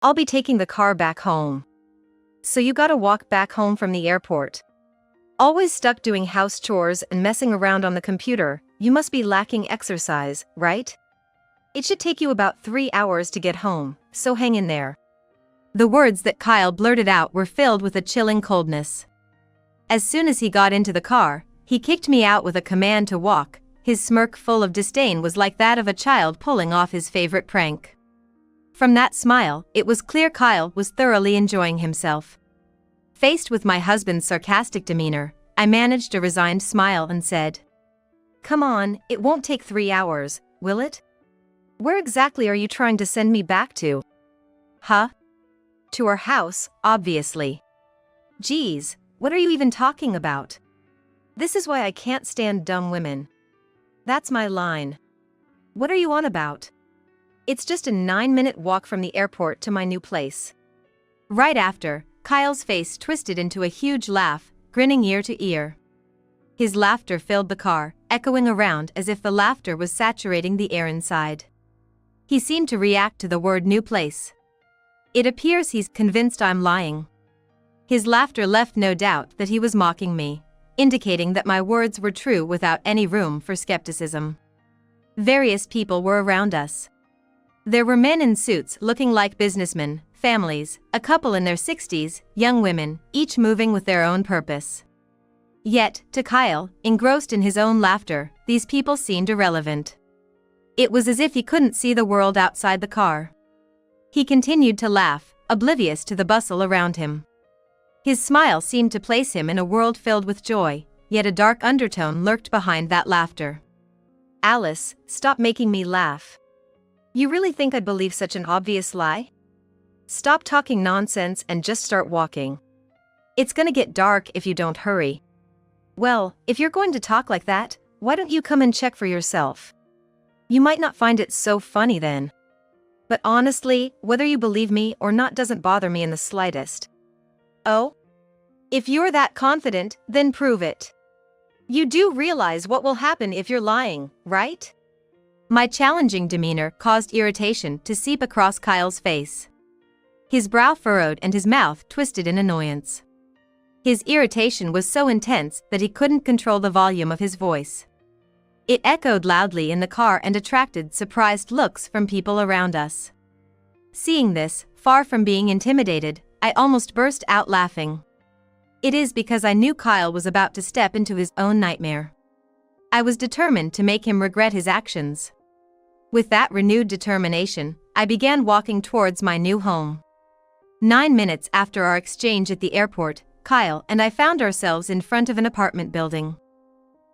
I'll be taking the car back home. So you gotta walk back home from the airport. Always stuck doing house chores and messing around on the computer, you must be lacking exercise, right? It should take you about 3 hours to get home, so hang in there. The words that Kyle blurted out were filled with a chilling coldness. As soon as he got into the car, he kicked me out with a command to walk. His smirk full of disdain was like that of a child pulling off his favorite prank. From that smile, it was clear Kyle was thoroughly enjoying himself. Faced with my husband's sarcastic demeanor, I managed a resigned smile and said, "Come on, it won't take 3 hours, will it? Where exactly are you trying to send me back to?" "Huh? To our house, obviously." "Geez, what are you even talking about? This is why I can't stand dumb women. That's my line. What are you on about? It's just a 9-minute walk from the airport to my new place." Right after, Kyle's face twisted into a huge laugh, grinning ear to ear. His laughter filled the car, echoing around as if the laughter was saturating the air inside. He seemed to react to the word new place. It appears he's convinced I'm lying. His laughter left no doubt that he was mocking me, indicating that my words were true without any room for skepticism. Various people were around us. There were men in suits looking like businessmen, families, a couple in their 60s, young women, each moving with their own purpose. Yet, to Kyle, engrossed in his own laughter, these people seemed irrelevant. It was as if he couldn't see the world outside the car. He continued to laugh, oblivious to the bustle around him. His smile seemed to place him in a world filled with joy, yet a dark undertone lurked behind that laughter. "Alice, stop making me laugh. You really think I'd believe such an obvious lie? Stop talking nonsense and just start walking. It's gonna get dark if you don't hurry." "Well, if you're going to talk like that, why don't you come and check for yourself? You might not find it so funny then. But honestly, whether you believe me or not doesn't bother me in the slightest." "Oh? If you're that confident, then prove it. You do realize what will happen if you're lying, right?" My challenging demeanor caused irritation to seep across Kyle's face. His brow furrowed and his mouth twisted in annoyance. His irritation was so intense that he couldn't control the volume of his voice. It echoed loudly in the car and attracted surprised looks from people around us. Seeing this, far from being intimidated, I almost burst out laughing. It is because I knew Kyle was about to step into his own nightmare. I was determined to make him regret his actions. With that renewed determination, I began walking towards my new home. 9 minutes after our exchange at the airport, Kyle and I found ourselves in front of an apartment building.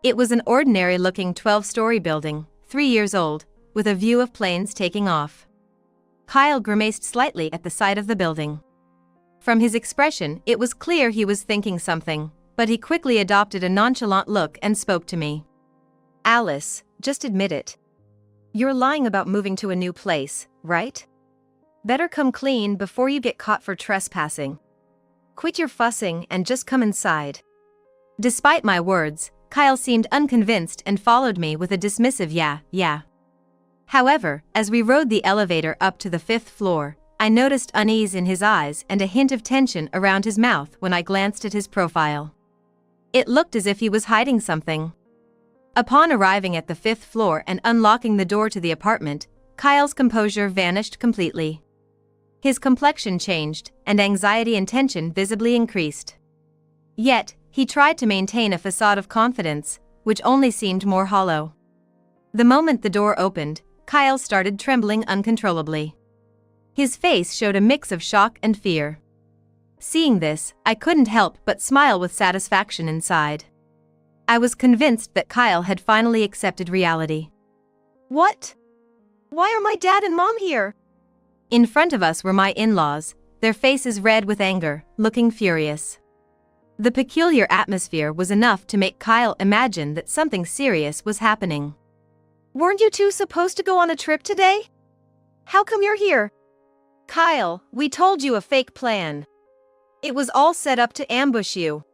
It was an ordinary-looking 12-story building, 3 years old, with a view of planes taking off. Kyle grimaced slightly at the sight of the building. From his expression, it was clear he was thinking something, but he quickly adopted a nonchalant look and spoke to me. "Alice, just admit it. You're lying about moving to a new place, right? Better come clean before you get caught for trespassing. Quit your fussing and just come inside." Despite my words, Kyle seemed unconvinced and followed me with a dismissive yeah. However, as we rode the elevator up to the 5th floor, I noticed unease in his eyes and a hint of tension around his mouth when I glanced at his profile. It looked as if he was hiding something. Upon arriving at the 5th floor and unlocking the door to the apartment, Kyle's composure vanished completely. His complexion changed, and anxiety and tension visibly increased. Yet, he tried to maintain a facade of confidence, which only seemed more hollow. The moment the door opened, Kyle started trembling uncontrollably. His face showed a mix of shock and fear. Seeing this, I couldn't help but smile with satisfaction inside. I was convinced that Kyle had finally accepted reality. "What? Why are my dad and mom here?" In front of us were my in-laws, their faces red with anger, looking furious. The peculiar atmosphere was enough to make Kyle imagine that something serious was happening. "Weren't you two supposed to go on a trip today? How come you're here?" "Kyle, we told you a fake plan. It was all set up to ambush you.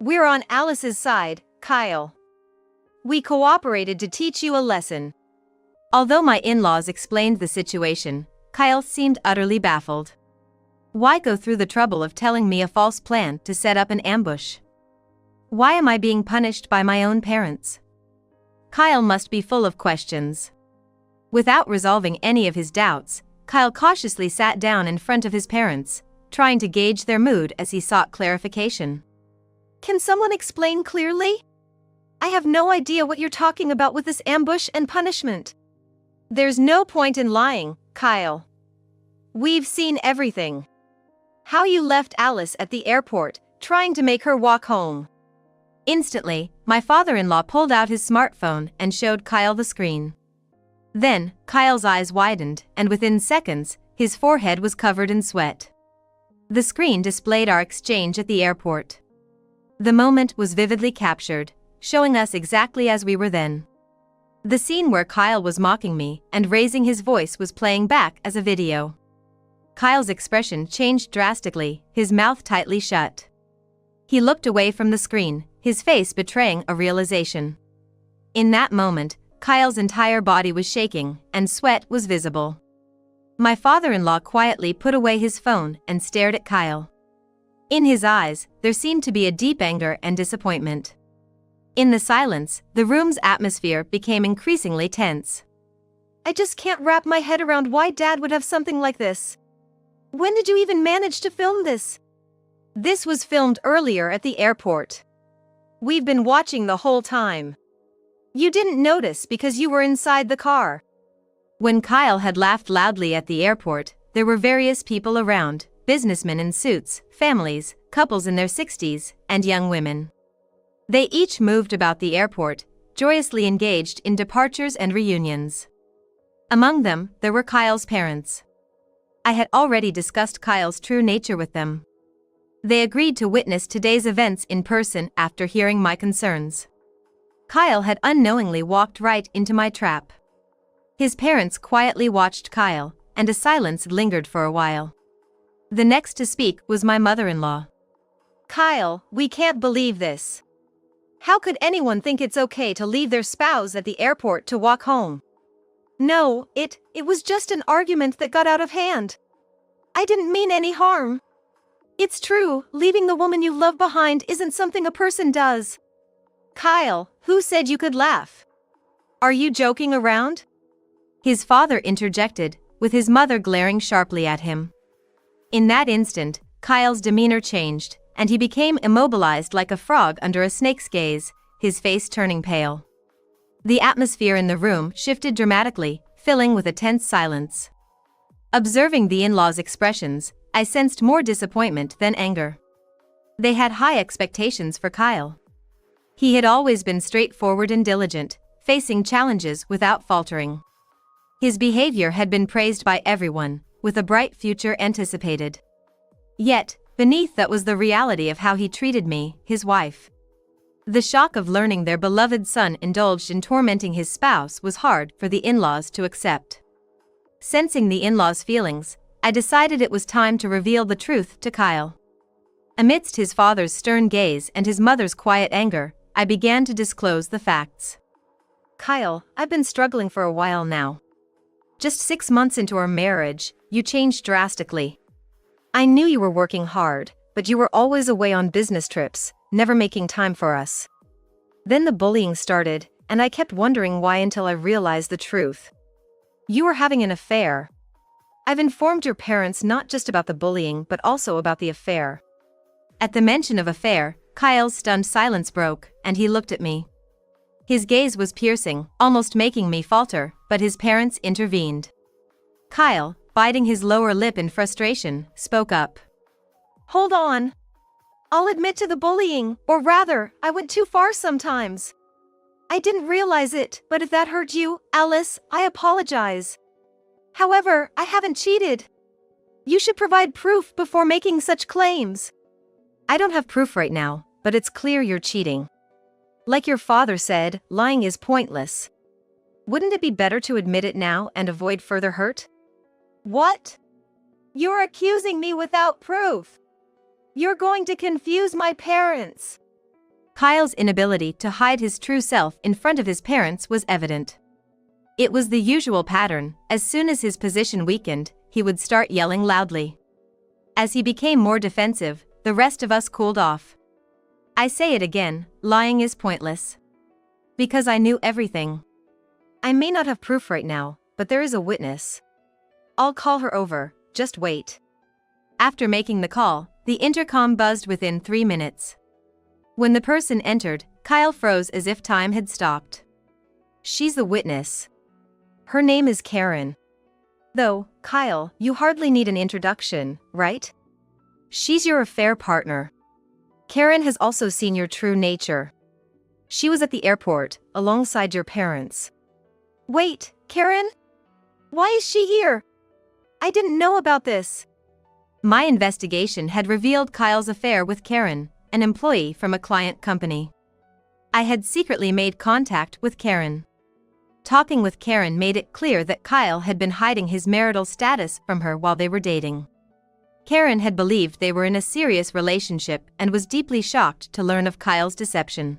We're on Alice's side, Kyle. We cooperated to teach you a lesson." Although my in-laws explained the situation, Kyle seemed utterly baffled. Why go through the trouble of telling me a false plan to set up an ambush? Why am I being punished by my own parents? Kyle must be full of questions. Without resolving any of his doubts, Kyle cautiously sat down in front of his parents, trying to gauge their mood as he sought clarification. Can someone explain clearly? I have no idea what you're talking about with this ambush and punishment. There's no point in lying, Kyle. We've seen everything. How you left Alice at the airport, trying to make her walk home. Instantly, my father-in-law pulled out his smartphone and showed Kyle the screen. Then, Kyle's eyes widened, and within seconds, his forehead was covered in sweat. The screen displayed our exchange at the airport. The moment was vividly captured, showing us exactly as we were then. The scene where Kyle was mocking me and raising his voice was playing back as a video. Kyle's expression changed drastically, his mouth tightly shut. He looked away from the screen, his face betraying a realization. In that moment, Kyle's entire body was shaking, and sweat was visible. My father-in-law quietly put away his phone and stared at Kyle. In his eyes, there seemed to be a deep anger and disappointment. In the silence, the room's atmosphere became increasingly tense. I just can't wrap my head around why Dad would have something like this. When did you even manage to film this? This was filmed earlier at the airport. We've been watching the whole time. You didn't notice because you were inside the car. When Kyle had laughed loudly at the airport, there were various people around, businessmen in suits, families, couples in their 60s, and young women. They each moved about the airport, joyously engaged in departures and reunions. Among them, there were Kyle's parents. I had already discussed Kyle's true nature with them. They agreed to witness today's events in person after hearing my concerns. Kyle had unknowingly walked right into my trap. His parents quietly watched Kyle, and a silence lingered for a while. The next to speak was my mother-in-law. Kyle, we can't believe this. How could anyone think it's okay to leave their spouse at the airport to walk home? No, it was just an argument that got out of hand. I didn't mean any harm. It's true, leaving the woman you love behind isn't something a person does. Kyle, who said you could laugh? Are you joking around? His father interjected, with his mother glaring sharply at him. In that instant, Kyle's demeanor changed, and he became immobilized like a frog under a snake's gaze, his face turning pale. The atmosphere in the room shifted dramatically, filling with a tense silence. Observing the in-laws' expressions, I sensed more disappointment than anger. They had high expectations for Kyle. He had always been straightforward and diligent, facing challenges without faltering. His behavior had been praised by everyone, with a bright future anticipated. Yet, beneath that was the reality of how he treated me, his wife. The shock of learning their beloved son indulged in tormenting his spouse was hard for the in-laws to accept. Sensing the in-laws' feelings, I decided it was time to reveal the truth to Kyle. Amidst his father's stern gaze and his mother's quiet anger, I began to disclose the facts. Kyle, I've been struggling for a while now. Just 6 months into our marriage, you changed drastically. I knew you were working hard, but you were always away on business trips, never making time for us. Then the bullying started, and I kept wondering why until I realized the truth. You were having an affair. I've informed your parents not just about the bullying but also about the affair. At the mention of affair, Kyle's stunned silence broke, and he looked at me. His gaze was piercing, almost making me falter, but his parents intervened. Kyle, biting his lower lip in frustration, spoke up. Hold on. I'll admit to the bullying, or rather, I went too far sometimes. I didn't realize it, but if that hurt you, Alice, I apologize. However, I haven't cheated. You should provide proof before making such claims. I don't have proof right now, but it's clear you're cheating. Like your father said, lying is pointless. Wouldn't it be better to admit it now and avoid further hurt? What? You're accusing me without proof. You're going to confuse my parents. Kyle's inability to hide his true self in front of his parents was evident. It was the usual pattern. As soon as his position weakened, he would start yelling loudly. As he became more defensive, the rest of us cooled off. I say it again, lying is pointless. Because I knew everything. I may not have proof right now, but there is a witness. I'll call her over, just wait. After making the call, the intercom buzzed within 3 minutes. When the person entered, Kyle froze as if time had stopped. She's the witness. Her name is Karen. Though, Kyle, you hardly need an introduction, right? She's your affair partner. Karen has also seen your true nature. She was at the airport, alongside your parents. Wait, Karen? Why is she here? I didn't know about this. My investigation had revealed Kyle's affair with Karen, an employee from a client company. I had secretly made contact with Karen. Talking with Karen made it clear that Kyle had been hiding his marital status from her while they were dating. Karen had believed they were in a serious relationship and was deeply shocked to learn of Kyle's deception.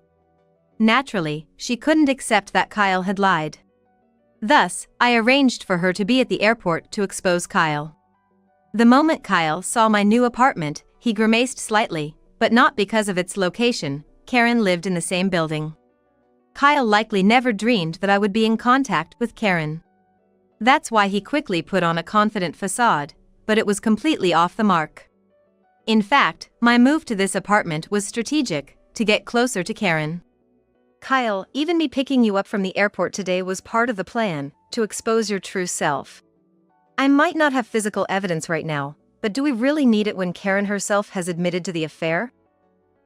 Naturally, she couldn't accept that Kyle had lied. Thus, I arranged for her to be at the airport to expose Kyle. The moment Kyle saw my new apartment, he grimaced slightly, but not because of its location. Karen lived in the same building. Kyle likely never dreamed that I would be in contact with Karen. That's why he quickly put on a confident facade, but it was completely off the mark. In fact, my move to this apartment was strategic, to get closer to Karen. Kyle, even me picking you up from the airport today was part of the plan, to expose your true self. I might not have physical evidence right now, but do we really need it when Karen herself has admitted to the affair?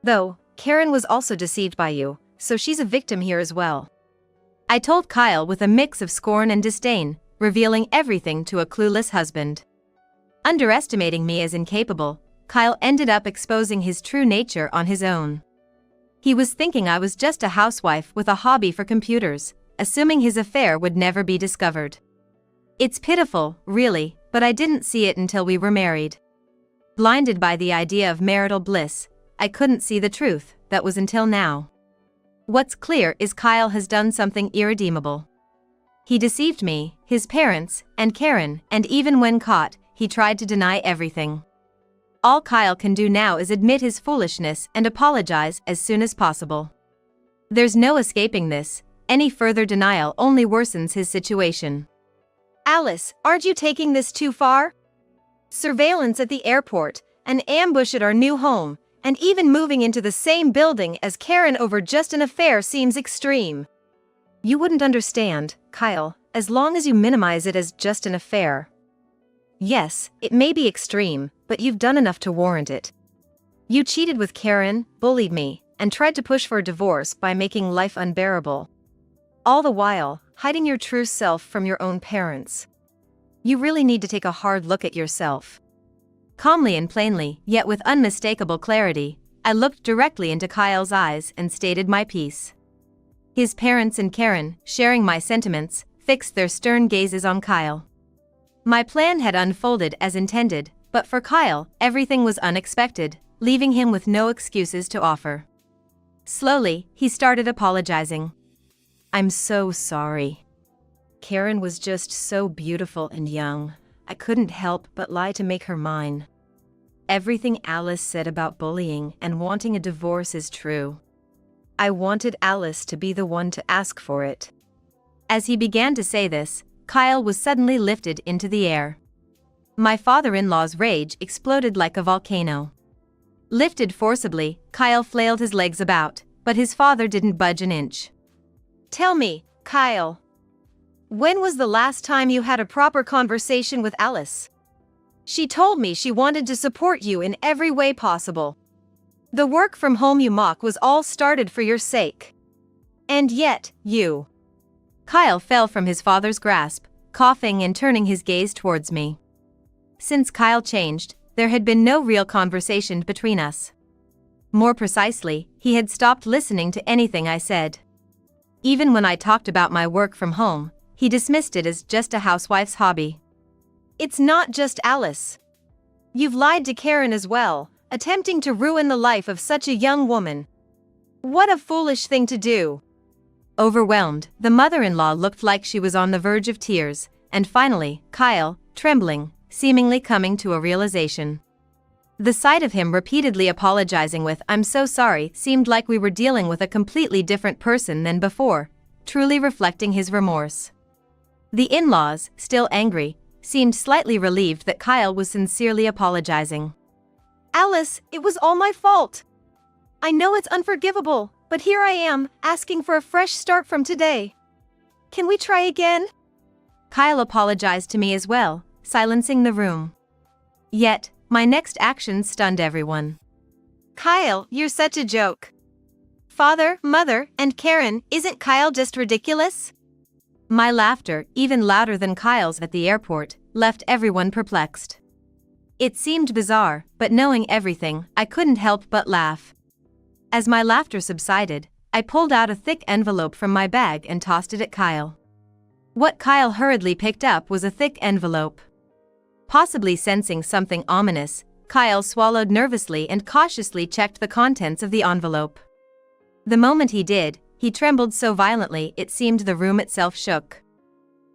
Though, Karen was also deceived by you, so she's a victim here as well. I told Kyle with a mix of scorn and disdain, revealing everything to a clueless husband. Underestimating me as incapable, Kyle ended up exposing his true nature on his own. He was thinking I was just a housewife with a hobby for computers, assuming his affair would never be discovered. It's pitiful, really, but I didn't see it until we were married. Blinded by the idea of marital bliss, I couldn't see the truth. That was until now. What's clear is Kyle has done something irredeemable. He deceived me, his parents, and Karen, and even when caught, he tried to deny everything. All Kyle can do now is admit his foolishness and apologize as soon as possible. There's no escaping this. Any further denial only worsens his situation. Alice, aren't you taking this too far? Surveillance at the airport, an ambush at our new home, and even moving into the same building as Karen over just an affair seems extreme. You wouldn't understand, Kyle, as long as you minimize it as just an affair. Yes, it may be extreme, but you've done enough to warrant it. You cheated with Karen, bullied me, and tried to push for a divorce by making life unbearable. All the while, hiding your true self from your own parents. You really need to take a hard look at yourself. Calmly and plainly, yet with unmistakable clarity, I looked directly into Kyle's eyes and stated my piece. His parents and Karen, sharing my sentiments, fixed their stern gazes on Kyle. My plan had unfolded as intended, but for Kyle, everything was unexpected, leaving him with no excuses to offer. Slowly, he started apologizing. I'm so sorry. Karen was just so beautiful and young. I couldn't help but lie to make her mine. Everything Alice said about bullying and wanting a divorce is true. I wanted Alice to be the one to ask for it. As he began to say this, Kyle was suddenly lifted into the air. My father-in-law's rage exploded like a volcano. Lifted forcibly, Kyle flailed his legs about, but his father didn't budge an inch. Tell me, Kyle. When was the last time you had a proper conversation with Alice? She told me she wanted to support you in every way possible. The work from home you mock was all started for your sake. And yet, you... Kyle fell from his father's grasp, coughing and turning his gaze towards me. Since Kyle changed, there had been no real conversation between us. More precisely, he had stopped listening to anything I said. Even when I talked about my work from home, he dismissed it as just a housewife's hobby. It's not just Alice. You've lied to Karen as well, attempting to ruin the life of such a young woman. What a foolish thing to do. Overwhelmed, the mother-in-law looked like she was on the verge of tears, and finally, Kyle, trembling, seemingly coming to a realization. The sight of him repeatedly apologizing with "I'm so sorry" seemed like we were dealing with a completely different person than before, truly reflecting his remorse. The in-laws, still angry, seemed slightly relieved that Kyle was sincerely apologizing. Alice, it was all my fault. I know it's unforgivable, but here I am, asking for a fresh start from today. Can we try again? Kyle apologized to me as well, silencing the room. Yet, my next action stunned everyone. Kyle, you're such a joke. Father, Mother, and Karen, isn't Kyle just ridiculous? My laughter, even louder than Kyle's at the airport, left everyone perplexed. It seemed bizarre, but knowing everything, I couldn't help but laugh. As my laughter subsided, I pulled out a thick envelope from my bag and tossed it at Kyle. What Kyle hurriedly picked up was a thick envelope. Possibly sensing something ominous, Kyle swallowed nervously and cautiously checked the contents of the envelope. The moment he did, he trembled so violently it seemed the room itself shook.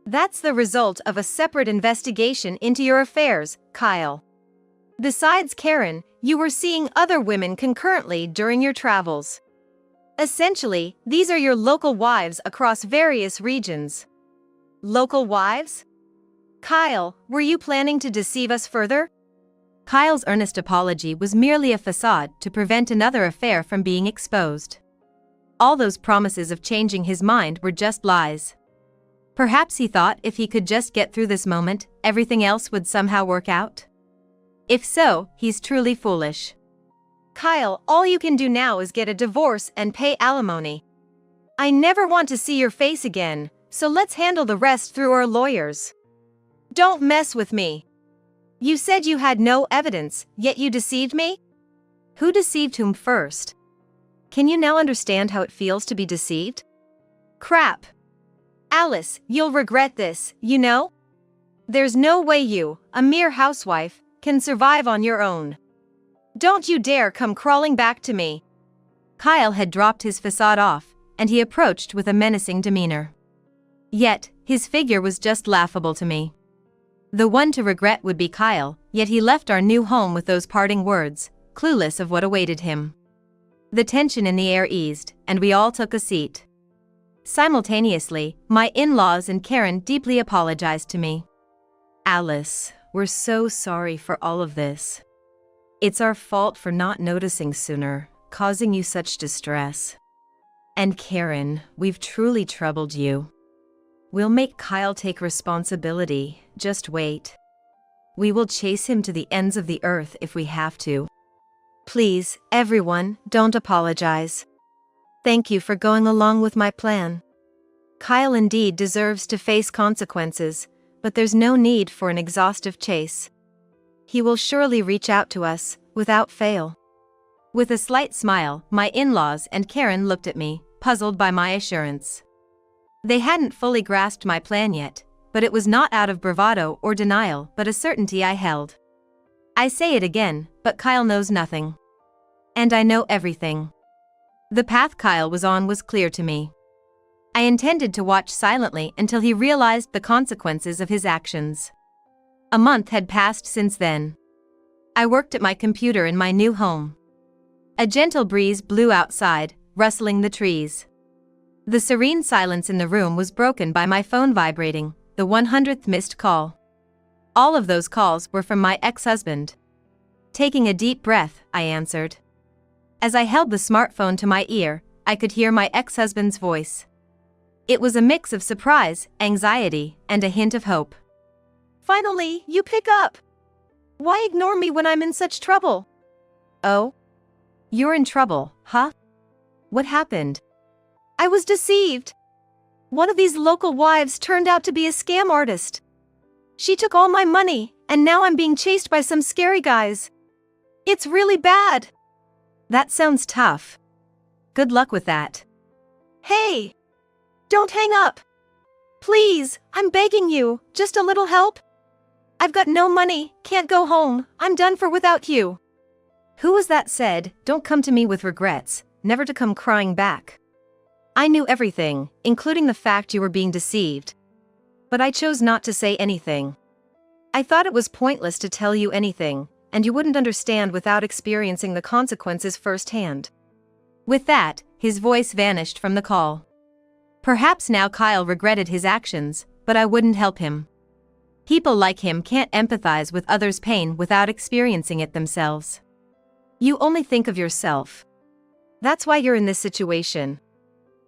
That's the result of a separate investigation into your affairs, Kyle. Besides Karen, you were seeing other women concurrently during your travels. Essentially, these are your local wives across various regions. Local wives? Kyle, were you planning to deceive us further? Kyle's earnest apology was merely a facade to prevent another affair from being exposed. All those promises of changing his mind were just lies. Perhaps he thought if he could just get through this moment, everything else would somehow work out. If so, he's truly foolish. Kyle, all you can do now is get a divorce and pay alimony. I never want to see your face again, so let's handle the rest through our lawyers. Don't mess with me. You said you had no evidence, yet you deceived me? Who deceived whom first? Can you now understand how it feels to be deceived? Crap. Alice, you'll regret this, you know? There's no way you, a mere housewife, can survive on your own. Don't you dare come crawling back to me. Kyle had dropped his facade off, and he approached with a menacing demeanor. Yet, his figure was just laughable to me. The one to regret would be Kyle, yet he left our new home with those parting words, clueless of what awaited him. The tension in the air eased, and we all took a seat. Simultaneously, my in-laws and Karen deeply apologized to me. Alice, we're so sorry for all of this. It's our fault for not noticing sooner, causing you such distress. And Karen, we've truly troubled you. We'll make Kyle take responsibility, just wait. We will chase him to the ends of the earth if we have to. Please, everyone, don't apologize. Thank you for going along with my plan. Kyle indeed deserves to face consequences, but there's no need for an exhaustive chase. He will surely reach out to us, without fail. With a slight smile, my in-laws and Karen looked at me, puzzled by my assurance. They hadn't fully grasped my plan yet, but it was not out of bravado or denial but a certainty I held. I say it again, but Kyle knows nothing. And I know everything. The path Kyle was on was clear to me. I intended to watch silently until he realized the consequences of his actions. A month had passed since then. I worked at my computer in my new home. A gentle breeze blew outside, rustling the trees. The serene silence in the room was broken by my phone vibrating, the 100th missed call. All of those calls were from my ex-husband. Taking a deep breath, I answered. As I held the smartphone to my ear, I could hear my ex-husband's voice. It was a mix of surprise, anxiety, and a hint of hope. Finally, you pick up. Why ignore me when I'm in such trouble? Oh? You're in trouble, huh? What happened? I was deceived. One of these local wives turned out to be a scam artist. She took all my money, and now I'm being chased by some scary guys. It's really bad. That sounds tough. Good luck with that. Hey! Don't hang up. Please, I'm begging you, just a little help. I've got no money, can't go home, I'm done for without you. Who was that said, don't come to me with regrets, never to come crying back? I knew everything, including the fact you were being deceived. But I chose not to say anything. I thought it was pointless to tell you anything, and you wouldn't understand without experiencing the consequences firsthand." With that, his voice vanished from the call. Perhaps now Kyle regretted his actions, but I wouldn't help him. People like him can't empathize with others' pain without experiencing it themselves. You only think of yourself. That's why you're in this situation.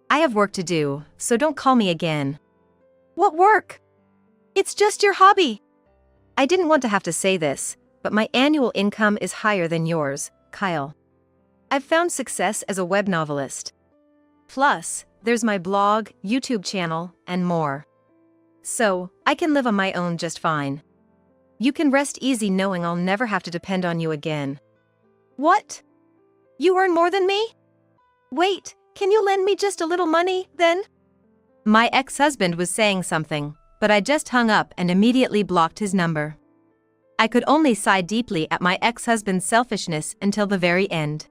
I have work to do, so don't call me again. What work? It's just your hobby. I didn't want to have to say this, but my annual income is higher than yours, Kyle. I've found success as a web novelist. Plus, there's my blog, YouTube channel, and more. So, I can live on my own just fine. You can rest easy knowing I'll never have to depend on you again. What? You earn more than me? Wait, can you lend me just a little money, then? My ex-husband was saying something, but I just hung up and immediately blocked his number. I could only sigh deeply at my ex-husband's selfishness until the very end.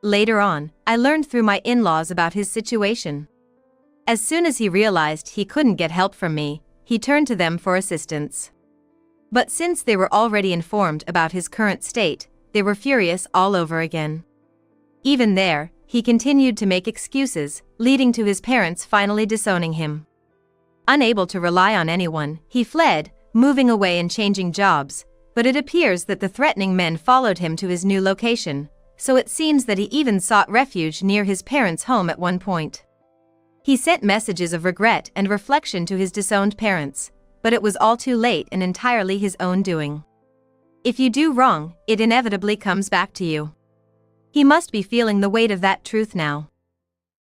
Later on, I learned through my in-laws about his situation. As soon as he realized he couldn't get help from me, he turned to them for assistance. But since they were already informed about his current state, they were furious all over again. Even there, he continued to make excuses, leading to his parents finally disowning him. Unable to rely on anyone, he fled, moving away and changing jobs, but it appears that the threatening men followed him to his new location, so it seems that he even sought refuge near his parents' home at one point. He sent messages of regret and reflection to his disowned parents, but it was all too late and entirely his own doing. If you do wrong, it inevitably comes back to you. He must be feeling the weight of that truth now.